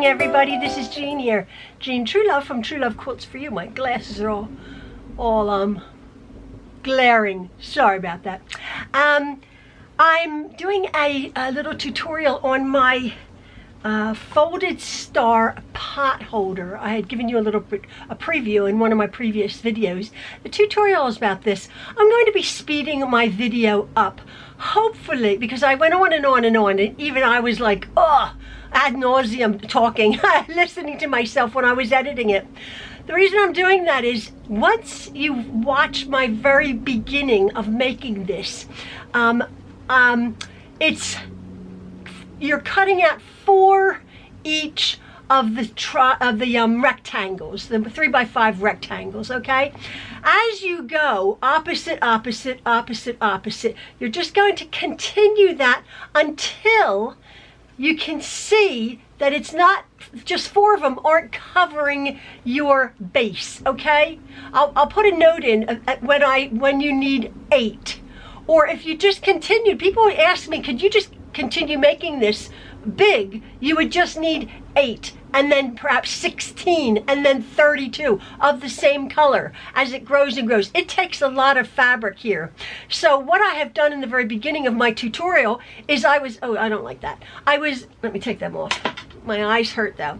everybody, this is Jean here. Jean Truelove from Truelove Quilts for you. My glasses are all glaring. Sorry about that. I'm doing a little tutorial on my folded star pot holder. I had given you a little bit a preview in one of my previous videos. The tutorial is about this. I'm going to be speeding my video up, hopefully, because I went on and on and on, and even I was like, oh, ad nauseum talking, listening to myself when I was editing it. The reason I'm doing that is once you watch my very beginning of making this, you're cutting out 4 each of the rectangles, the 3x5 rectangles, okay? As you go opposite, opposite, opposite, opposite, you're just going to continue that until you can see that it's not just 4 of them aren't covering your base, okay? I'll put a note in when you need 8. Or if you just continue, people ask me, could you just continue making this big? You would just need 8, and then perhaps 16, and then 32 of the same color as it grows and grows. It takes a lot of fabric here. So what I have done in the very beginning of my tutorial is oh, I don't like that. Let me take them off. My eyes hurt though.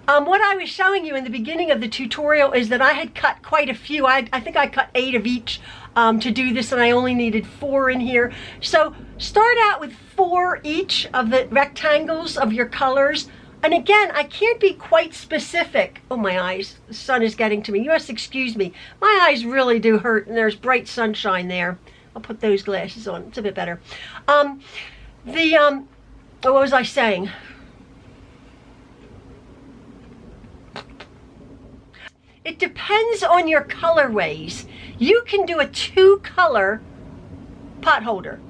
What I was showing you in the beginning of the tutorial is that I had cut quite a few. I think I cut 8 of each to do this, and I only needed 4 in here. So start out with 4 each of the rectangles of your colors. And again, I can't be quite specific. Oh, my eyes, the sun is getting to me. You must excuse me. My eyes really do hurt, and there's bright sunshine there. I'll put those glasses on. It's a bit better. What was I saying? It depends on your colorways. You can do a 2-color pot holder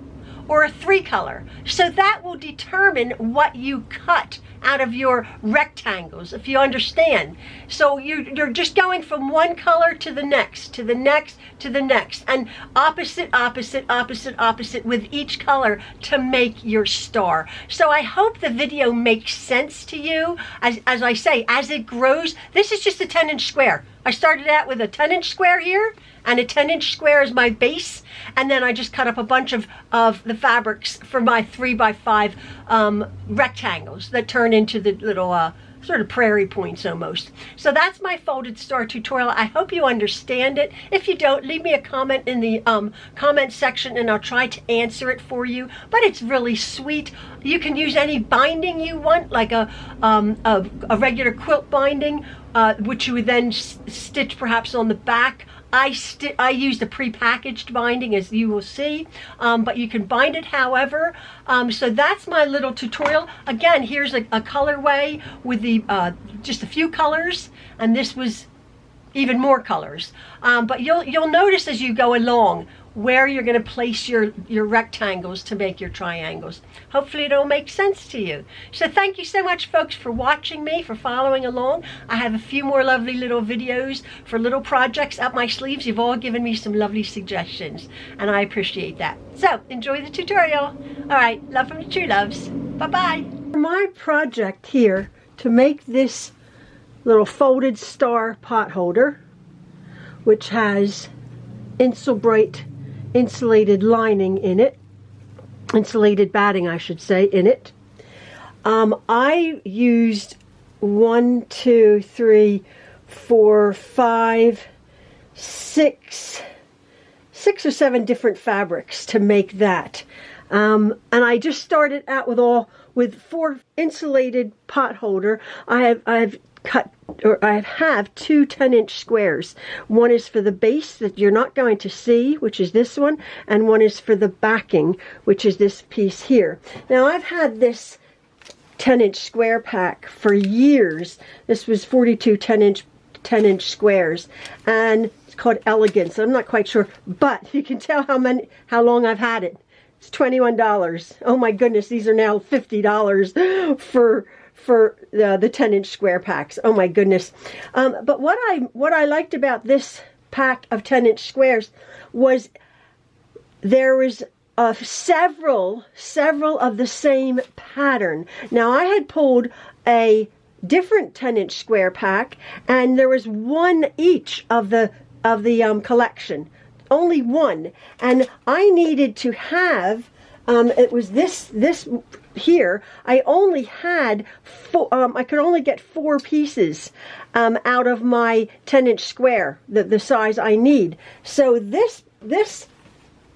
or a 3-color. So that will determine what you cut out of your rectangles, if you understand. So you're just going from one color to the next, to the next, to the next, and opposite, opposite, opposite, opposite with each color to make your star. So I hope the video makes sense to you. As I say, as it grows, this is just a 10-inch square. I started out with a 10-inch square here, and a 10-inch square is my base, and then I just cut up a bunch of the fabrics for my 3x5 rectangles that turn into the little sort of prairie points almost. So that's my folded star tutorial. I hope you understand it. If you don't, leave me a comment in the comment section and I'll try to answer it for you. But it's really sweet. You can use any binding you want, like a regular quilt binding, which you would then stitch perhaps on the back. I used a pre-packaged binding, as you will see, but you can bind it however. So that's my little tutorial. Again, here's a colorway with the just a few colors, and this was even more colors. But you'll notice as you go along where you're going to place your rectangles to make your triangles. Hopefully it'll make sense to you. So thank you so much, folks, for watching me, for following along. I have a few more lovely little videos for little projects up my sleeves. You've all given me some lovely suggestions, and I appreciate that. So enjoy the tutorial. All right, love from the True Loves. Bye-bye. My project here to make this little folded star pot holder, which has Insulbrite insulated lining in it, insulated batting I should say, in it. I used 1, 2, 3, 4, 5, 6 or 7 different fabrics to make that. And I just started out with 4 insulated pot holder. I have have 2 10-inch squares. One is for the base that you're not going to see, which is this one, and one is for the backing, which is this piece here. Now I've had this 10-inch square pack for years. This was 42 10-inch squares, and it's called Elegance. I'm not quite sure, but you can tell how long I've had it. It's $21. Oh my goodness, these are now $50 for the 10-inch square packs. Oh my goodness. But what I liked about this pack of 10-inch squares was there was several of the same pattern. Now I had pulled a different 10-inch square pack, and there was one each of the collection, only one, and I needed to have it was this here. I only had I could only get 4 pieces out of my 10-inch square, the size I need. So this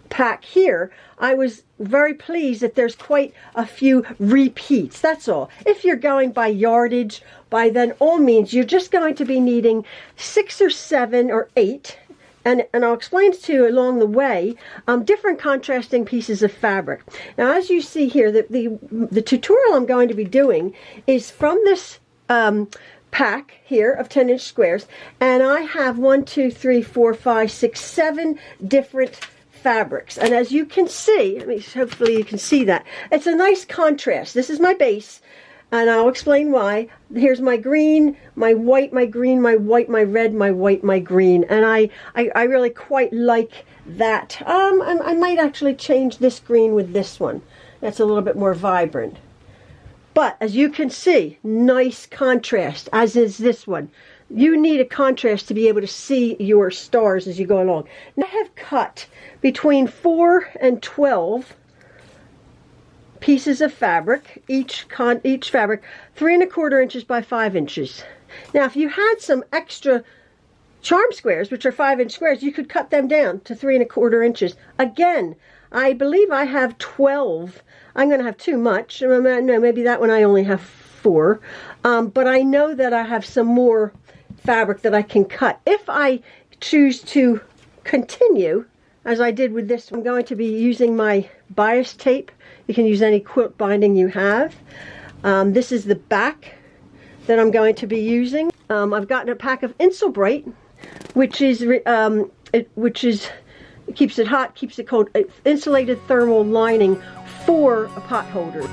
pack here, I was very pleased that there's quite a few repeats. That's all. If you're going by yardage, by then all means, you're just going to be needing 6 or 7 or 8. And I'll explain to you along the way different contrasting pieces of fabric. Now, as you see here, the tutorial I'm going to be doing is from this pack here of 10-inch squares, and I have 1, 2, 3, 4, 5, 6, 7 different fabrics. And as you can see, hopefully you can see that, it's a nice contrast. This is my base, and I'll explain why. Here's my green, my white, my green, my white, my red, my white, my green. And I really quite like that. I might actually change this green with this one. That's a little bit more vibrant. But as you can see, nice contrast, as is this one. You need a contrast to be able to see your stars as you go along. Now, I have cut between 4 and 12 pieces of fabric, each fabric 3 1/4 inches by 5 inches. Now, if you had some extra charm squares, which are 5-inch squares, you could cut them down to 3 1/4 inches. Again, I believe I have 12. I'm going to have too much. No, maybe that one I only have 4. But I know that I have some more fabric that I can cut. If I choose to continue, as I did with this, I'm going to be using my bias tape. You can use any quilt binding you have. This is the back that I'm going to be using. I've gotten a pack of Insulbright, which keeps it hot, keeps it cold. Insulated thermal lining for a potholder.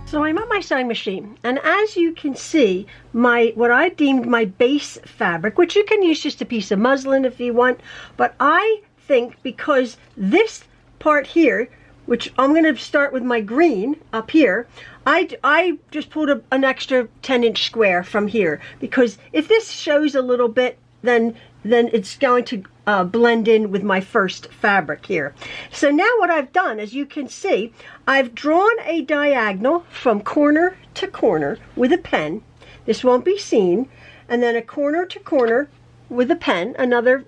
So I'm at my sewing machine, and as you can see, what I deemed my base fabric, which you can use just a piece of muslin if you want, but I think because this part here, which I'm going to start with my green up here, I just pulled an extra 10-inch square from here, because if this shows a little bit, then it's going to blend in with my first fabric here. So now what I've done, as you can see, I've drawn a diagonal from corner to corner with a pen. This won't be seen. And then a corner to corner with a pen, another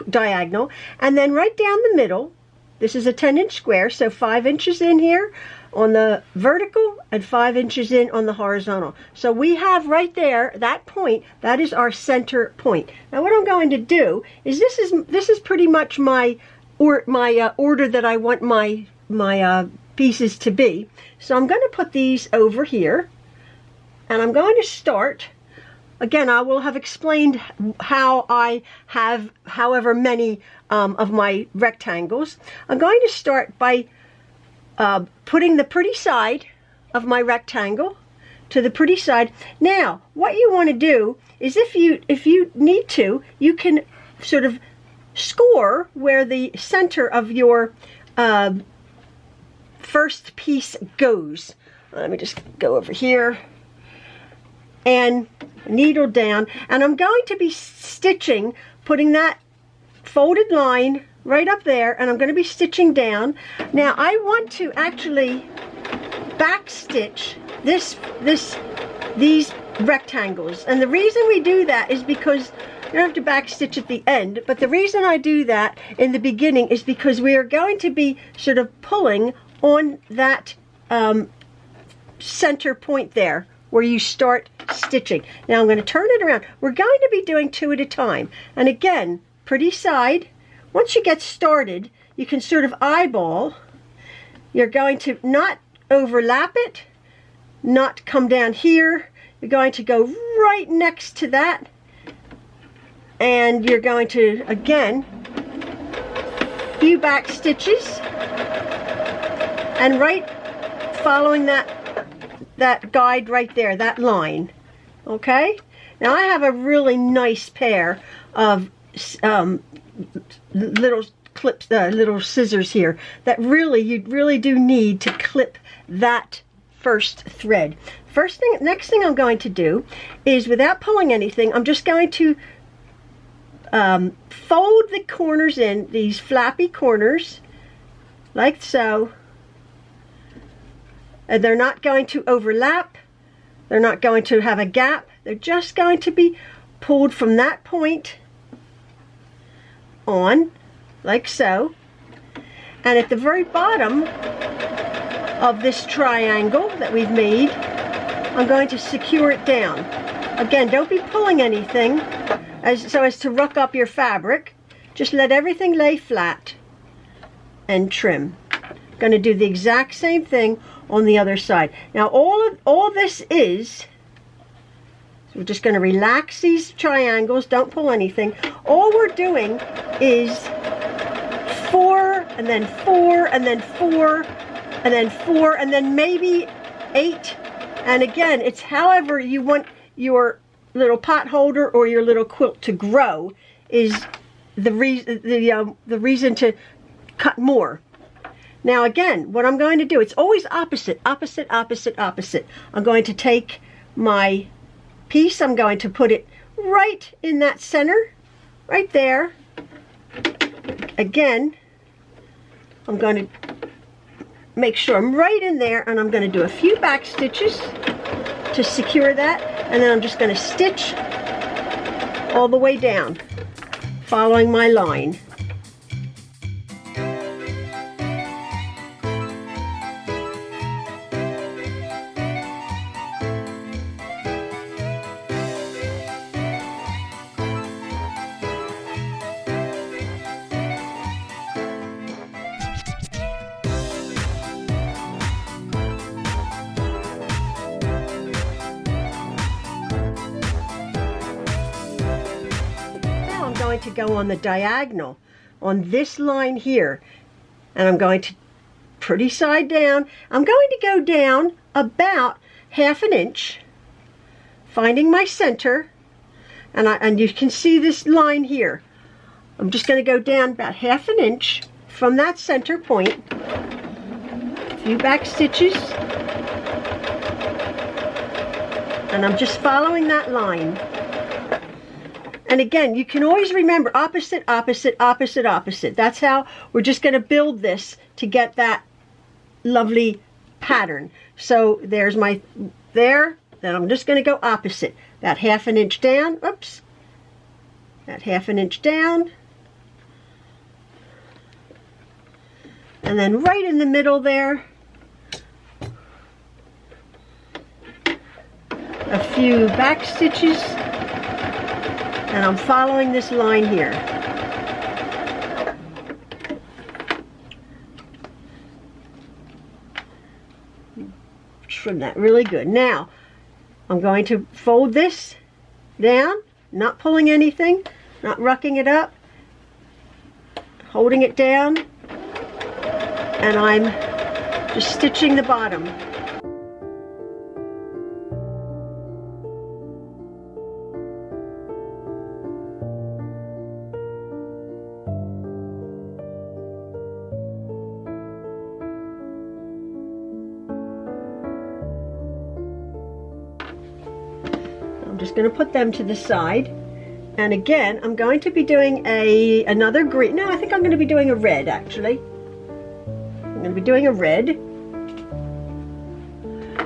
diagonal. And then right down the middle, this is a 10-inch square, so 5 inches in here on the vertical and 5 inches in on the horizontal. So we have right there, that point, that is our center point. Now what I'm going to do is, this is pretty much my order that I want my pieces to be. So I'm going to put these over here, and I'm going to start. Again, I will have explained how I have however many of my rectangles. I'm going to start by putting the pretty side of my rectangle to the pretty side. Now, what you want to do is, if you need to, you can sort of score where the center of your first piece goes. Let me just go over here and needle down, and I'm going to be stitching, putting that folded line right up there, and I'm going to be stitching down. Now I want to actually back stitch these rectangles, and the reason we do that is because you don't have to back stitch at the end, but the reason I do that in the beginning is because we are going to be sort of pulling on that center point there where you start stitching. Now I'm going to turn it around. We're going to be doing 2 at a time, and again, pretty side. Once you get started, you can sort of eyeball. You're going to not overlap it, not come down here. You're going to go right next to that, and you're going to, again, few back stitches, and right following that guide right there, that line. Okay? Now I have a really nice pair of little clips, little scissors here that you really do need to clip that first thread. Next thing I'm going to do is, without pulling anything, I'm just going to fold the corners in, these flappy corners, like so. And they're not going to overlap. They're not going to have a gap. They're just going to be pulled from that point on, like so. And at the very bottom of this triangle that we've made, I'm going to secure it down. Again, don't be pulling anything so as to ruck up your fabric. Just let everything lay flat and trim. I'm going to do the exact same thing on the other side. Now all this is, we're just going to relax these triangles, don't pull anything. All we're doing is 4 and then 4 and then 4 and then 4 and then maybe 8. And again, it's however you want your little pot holder or your little quilt to grow is the reason to cut more. Now again, what I'm going to do, it's always opposite, opposite, opposite, opposite. I'm going to take my piece, I'm going to put it right in that center, right there. Again, I'm going to make sure I'm right in there, and I'm going to do a few back stitches to secure that, and then I'm just going to stitch all the way down, following my line. Going to go on the diagonal on this line here, and I'm going to pretty side down. I'm going to go down about 1/2 inch, finding my center, and you can see this line here. I'm just going to go down about 1/2 inch from that center point. A few back stitches, and I'm just following that line. And again, you can always remember opposite, opposite, opposite, opposite. That's how we're just going to build this to get that lovely pattern. So there's my, then I'm just going to go opposite. That 1/2 inch down, oops. That 1/2 inch down. And then right in the middle there, a few back stitches. And I'm following this line here. Trim that really good. Now, I'm going to fold this down, not pulling anything, not rucking it up, holding it down, and I'm just stitching the bottom. I'm just going to put them to the side, and again I'm going to be doing another green. No, I think I'm going to be doing a red actually. I'm going to be doing a red.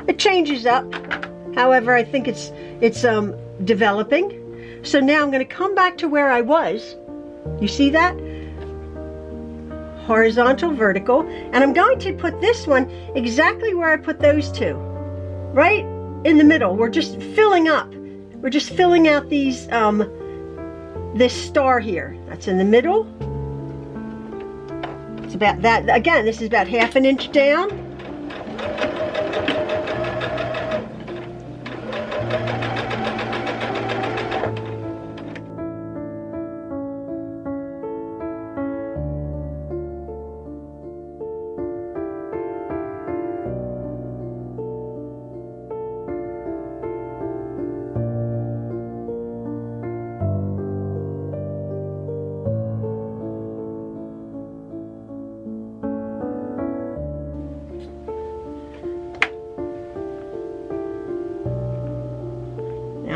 It changes up, however I think it's developing. So now I'm going to come back to where I was. You see that? Horizontal, vertical, and I'm going to put this one exactly where I put those two, right in the middle. We're just filling up. We're just filling out these, this star here. That's in the middle. It's about that. Again, this is about 1/2 inch down.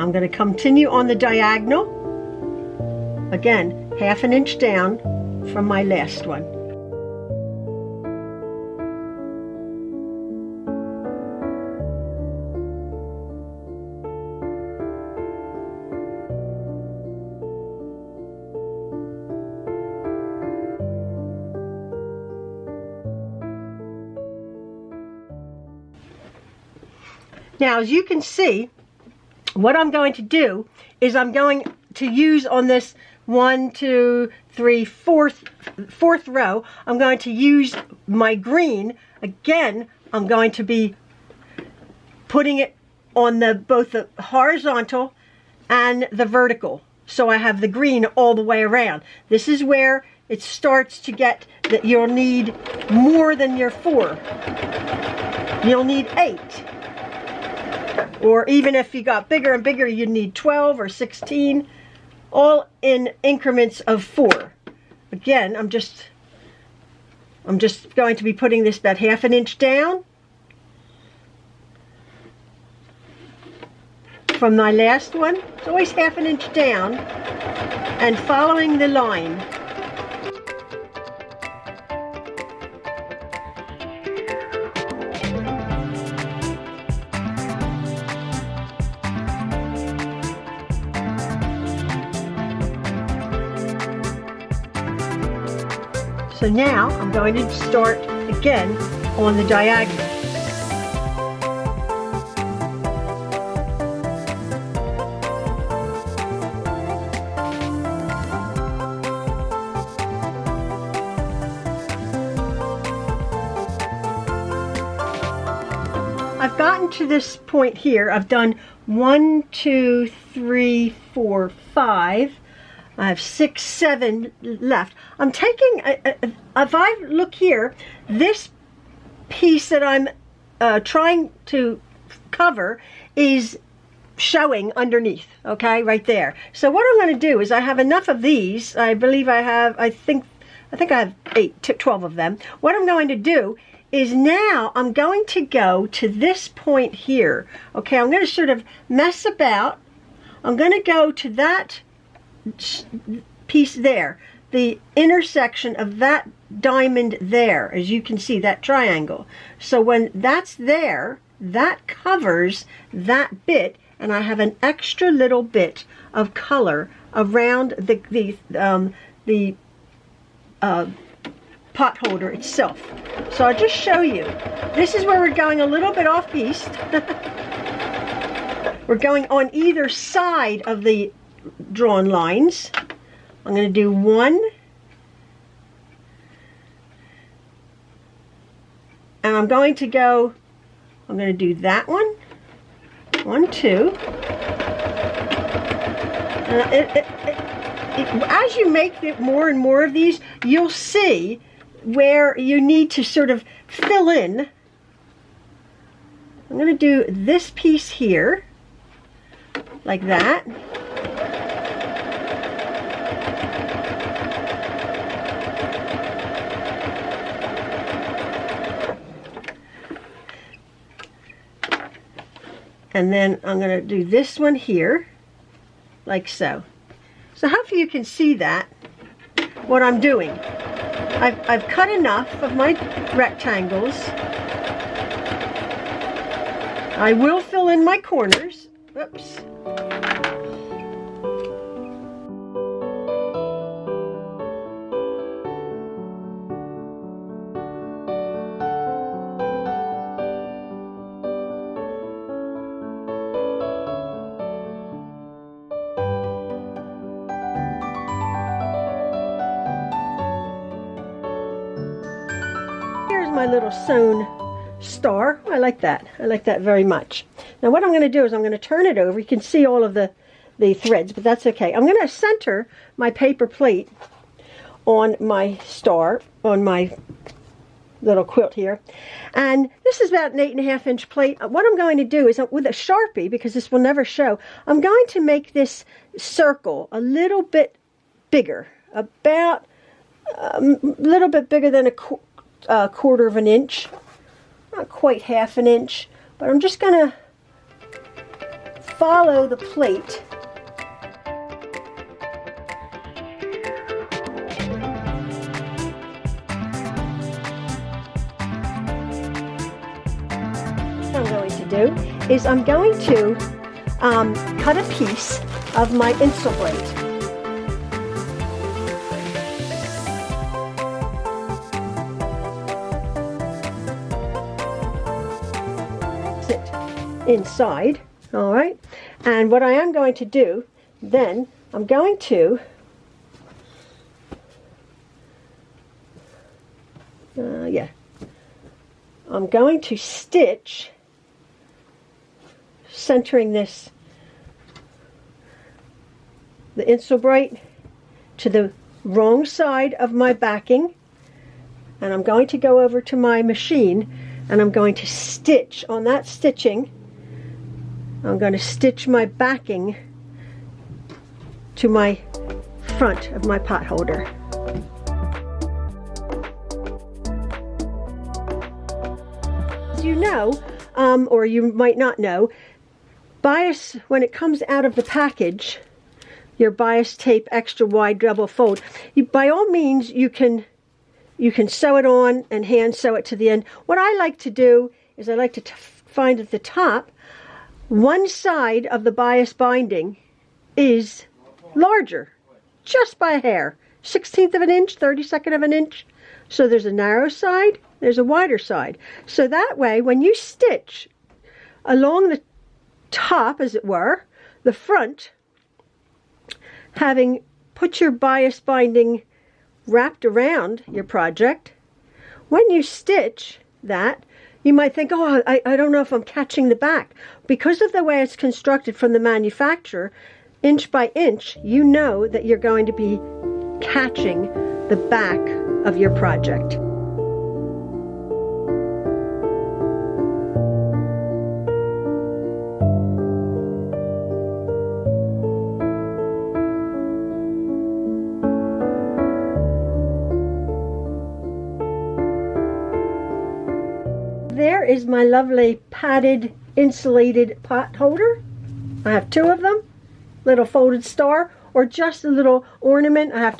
I'm going to continue on the diagonal. Again, 1/2 inch down from my last one. Now, as you can see, what I'm going to do is I'm going to use on this 1, 2, 3, fourth row, I'm going to use my green. Again, I'm going to be putting it on both the horizontal and the vertical. So I have the green all the way around. This is where it starts to get that you'll need more than your 4. You'll need 8. Or even if you got bigger and bigger, you need 12 or 16, all in increments of 4. Again, I'm just going to be putting this about 1/2 inch down from my last one. It's always 1/2 inch down and following the line. So now I'm going to start again on the diagonal. I've gotten to this point here. I've done 1, 2, 3, 4, 5. I have 6, 7 left. I'm taking, if I look here, this piece that I'm trying to cover is showing underneath, okay, right there. So what I'm going to do is I have enough of these. I believe I have, I think I have 8 to 12 of them. What I'm going to do is now I'm going to go to this point here. Okay, I'm going to sort of mess about. I'm going to go to that piece there, the intersection of that diamond there, as you can see, that triangle. So when that's there, that covers that bit, and I have an extra little bit of color around the pot holder itself. So I'll just show you. This is where we're going a little bit off piste. We're going on either side of the drawn lines. I'm going to do 1, and I'm going to do that one, 1, 2. As you make more and more of these, you'll see where you need to sort of fill in. I'm going to do this piece here, like that. And then I'm going to do this one here, like so. So hopefully you can see that, what I'm doing. I've cut enough of my rectangles. I will fill in my corners. Oops. My little sewn star. I like that. I like that very much. Now what I'm going to do is I'm going to turn it over. You can see all of the threads, but that's okay. I'm going to center my paper plate on my star, on my little quilt here. And this is about an 8.5 inch plate. What I'm going to do is, with a Sharpie, because this will never show, I'm going to make this circle a little bit bigger, about a little bit bigger than a 1/4 inch, not quite 1/2 inch, but I'm just gonna follow the plate. What I'm going to do is I'm going to cut a piece of my insulate. Inside, all right, and what I am going to do then, I'm going to I'm going to stitch, centering this, the insulate to the wrong side of my backing, and I'm going to go over to my machine and I'm going to stitch on that stitching. I'm going to stitch my backing to my front of my pot holder. As you know, or you might not know, bias, when it comes out of the package, your bias tape extra wide double fold, by all means you can sew it on and hand sew it to the end. What I like to do is I like to find at the top, one side of the bias binding is larger, just by a hair, 1/16 of an inch, 32nd of an inch. So there's a narrow side, there's a wider side. So that way, when you stitch along the top, as it were, the front, having put your bias binding wrapped around your project, when you stitch that, you might think, oh, I don't know if I'm catching the back. Because of the way it's constructed from the manufacturer, inch by inch, you know that you're going to be catching the back of your project. There is my lovely padded insulated pot holder. I have two of them, little folded star, or just a little ornament. I have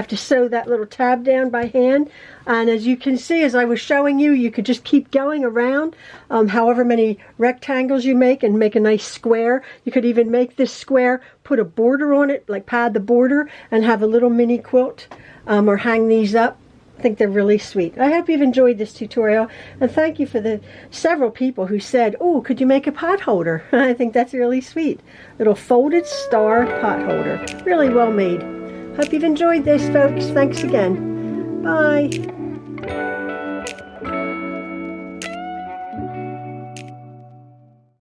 to sew that little tab down by hand. And as you can see, as I was showing you, you could just keep going around however many rectangles you make and make a nice square. You could even make this square, put a border on it, like pad the border, and have a little mini quilt or hang these up. I think they're really sweet. I hope you've enjoyed this tutorial, and thank you for the several people who said, oh, could you make a pot holder? I think that's really sweet. Little folded star pot holder. Really well made. Hope you've enjoyed this, folks. Thanks again. Bye.